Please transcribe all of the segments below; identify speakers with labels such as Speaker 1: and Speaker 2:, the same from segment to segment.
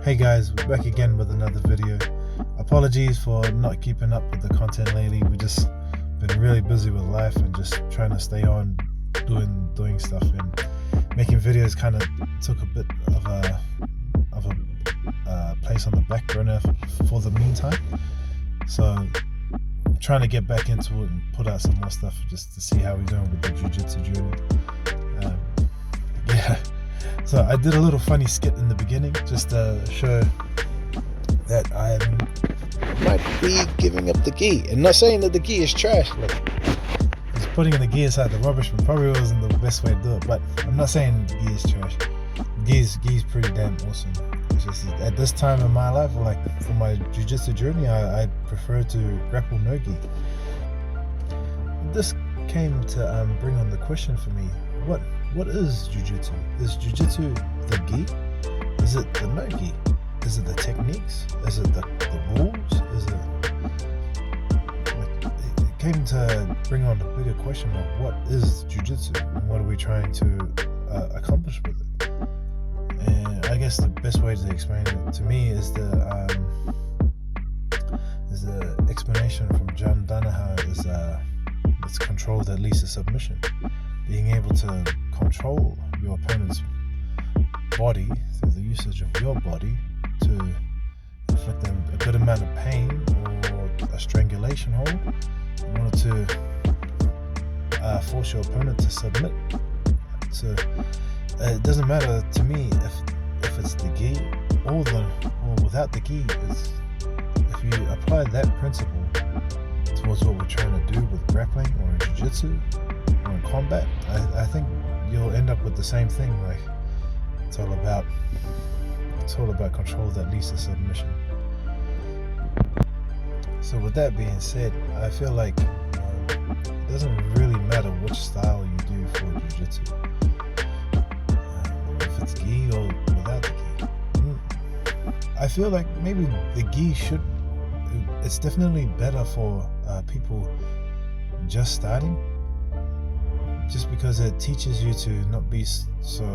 Speaker 1: Hey guys, we're back again with another video. Apologies for not keeping up with the content lately. We just been really busy with life and just trying to stay on doing stuff, and making videos kind of took a bit of a place on the back burner for the meantime. So I'm trying to get back into it and put out some more stuff just to see how we're doing with the jiu-jitsu journey. Yeah. So I did a little funny skit in the beginning just to show that I might be giving up the gi, and not saying that the gi is trash. Like, just putting the gi aside the rubbish one probably wasn't the best way to do it, but I'm not saying the gi is trash. Gi is pretty damn awesome. It's just at this time in my life, like for my jiu-jitsu journey, I prefer to grapple no gi. This came to bring on the question for me: what is jiu-jitsu? Is jiu-jitsu the gi? Is it the no gi? Is it the techniques? Is it the rules? Is it it came to bring on the bigger question of what is jiu-jitsu and what are we trying to accomplish with it? And I guess the best way to explain it to me is the explanation from John Danaher is it's controlled that leads to submission. Being able to control your opponent's body through the usage of your body to inflict them a good amount of pain or a strangulation hold in order to force your opponent to submit. So it doesn't matter to me if it's the gi or without the gi. If you apply that principle towards what we're trying to do with grappling or in jiu-jitsu or in combat, I think you'll end up with the same thing. Like it's all about control that leads to submission. So with that being said, I feel like it doesn't really matter which style you do for jiu-jitsu, if it's gi or without the gi. I feel like maybe the gi it's definitely better for people just starting, just because it teaches you to not be so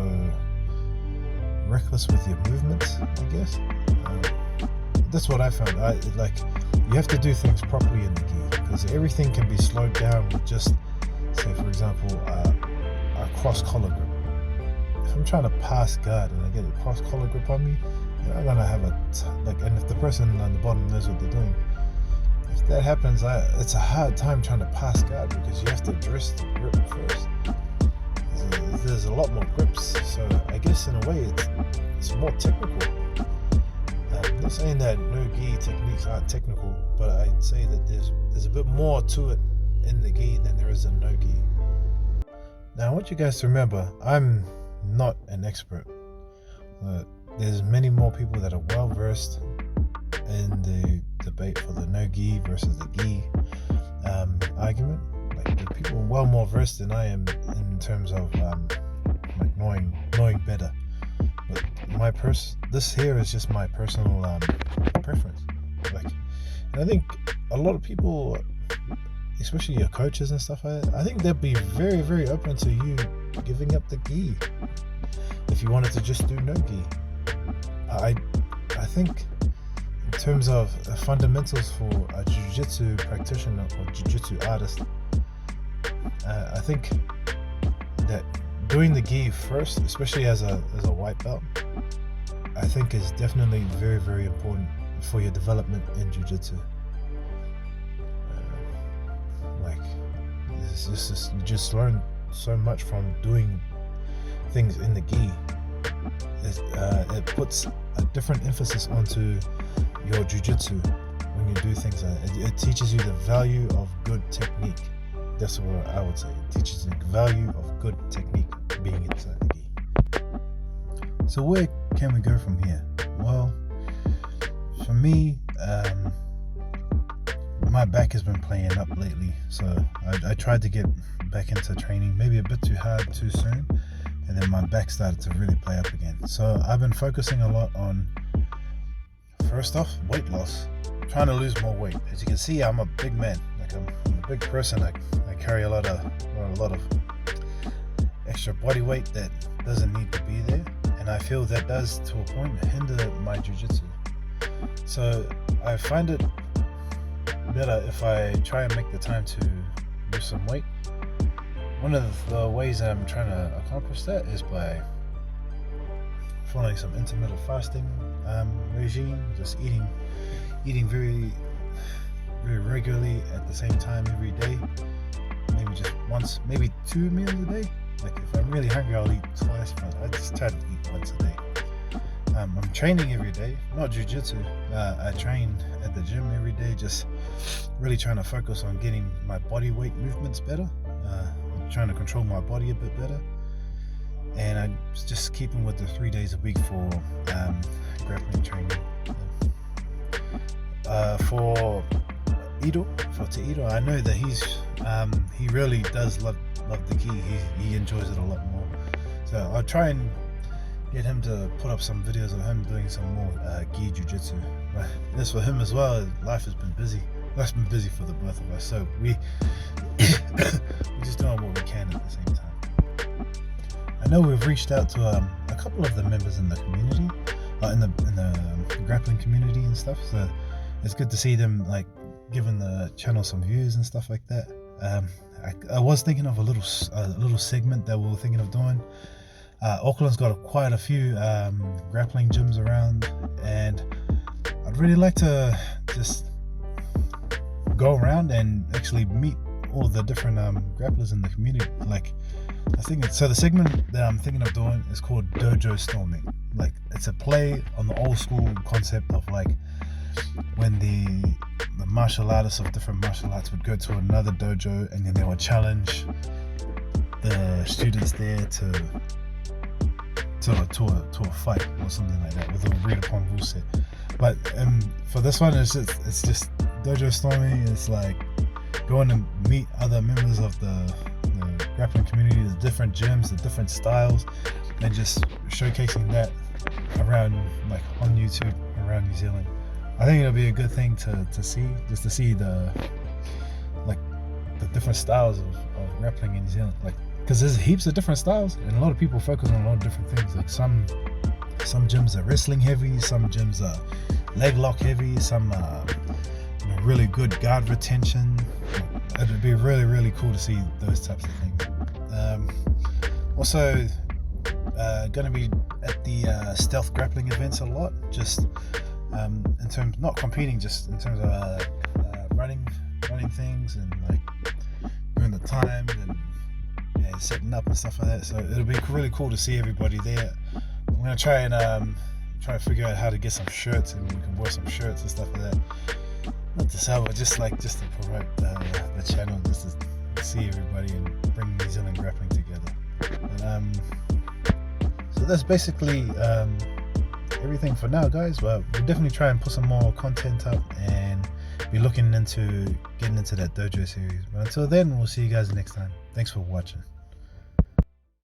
Speaker 1: reckless with your movements, I guess. That's what I found. You have to do things properly in the gi, because everything can be slowed down with just, say for example, a cross collar grip. If I'm trying to pass guard and I get a cross collar grip on me, I'm gonna have and if the person on the bottom knows what they're doing, if that happens, it's a hard time trying to pass guard, because you have to address the grip first. There's a lot more grips, so I guess in a way it's more technical. I'm not saying that no gi techniques aren't technical, but I'd say that there's a bit more to it in the gi than there is in no gi. Now I want you guys to remember, I'm not an expert. There's many more people that are well versed in the debate for the no gi versus the gi argument. Like the people well more versed than I am in terms of like knowing better. But this here is just my personal preference. And I think a lot of people, especially your coaches and stuff like that, I think they'd be very, very open to you giving up the gi if you wanted to just do no gi. I think in terms of fundamentals for a jiu-jitsu practitioner or jiu-jitsu artist, I think that doing the gi first, especially as a white belt, I think is definitely very, very important for your development in jiu-jitsu. You just learn so much from doing things in the gi. It puts a different emphasis onto your jiu-jitsu when you do things. It teaches you the value of good technique. That's what I would say. It teaches you the value of good technique being inside the gi. So where can we go from here? Well, for me, my back has been playing up lately, so I tried to get back into training, maybe a bit too hard too soon, and then my back started to really play up again. So I've been focusing a lot on, first off, weight loss, trying to lose more weight. As you can see, I'm a big man. Like I'm a big person. I carry a lot of extra body weight that doesn't need to be there, and I feel that does to a point hinder my jiu-jitsu. So I find it better if I try and make the time to lose some weight. One of the ways I'm trying to accomplish that is by following some intermittent fasting regime, just eating very regularly at the same time every day, maybe just once, maybe 2 meals a day. Like if I'm really hungry, I'll eat twice, but I just try to eat once a day. I'm training every day, not jiu-jitsu. I train at the gym every day, just really trying to focus on getting my body weight movements better, trying to control my body a bit better, and I'm just keeping with the 3 days a week for grappling training. For Teedo, I know that he really does love the gi. He enjoys it a lot more. So I'll try and get him to put up some videos of him doing some more gi jiu-jitsu. But as for him as well, life has been busy. Life's been busy for the both of us, so we're just doing what we can at the same time. I know we've reached out to a couple of the members in the community, in the grappling community and stuff. So it's good to see them like giving the channel some views and stuff like that. I was thinking of a little segment that we were thinking of doing. Auckland's got quite a few grappling gyms around, and I'd really like to just go around and actually meet all the different grapplers in the community. Like the segment that I'm thinking of doing is called Dojo Storming. Like it's a play on the old school concept of like when the martial artists of different martial arts would go to another dojo, and then they would challenge the students there to a fight or something like that with a agreed upon rule set. But for this one, it's just Dojo Storming. It's like going to meet other members of the grappling community, the different gyms, the different styles, and just showcasing that around, like on YouTube around New Zealand. I think it'll be a good thing to see, just to see the different styles of grappling in New Zealand. Like, because there's heaps of different styles, and a lot of people focus on a lot of different things. Like some gyms are wrestling heavy, some gyms are leg lock heavy, some really good guard retention. It'd be really cool to see those types of things. Also, going to be at the stealth grappling events a lot, just in terms, not competing, just in terms of running things and like doing the time and setting up and stuff like that. So it'll be really cool to see everybody there. I'm gonna try and figure out how to get some shirts, and we can wear some shirts and stuff like that. Not to sell, but just to promote the channel, just to see everybody and bring New Zealand grappling together. So that's basically everything for now, guys. But we'll definitely try and put some more content up and be looking into getting into that dojo series. But until then, we'll see you guys next time. Thanks for watching.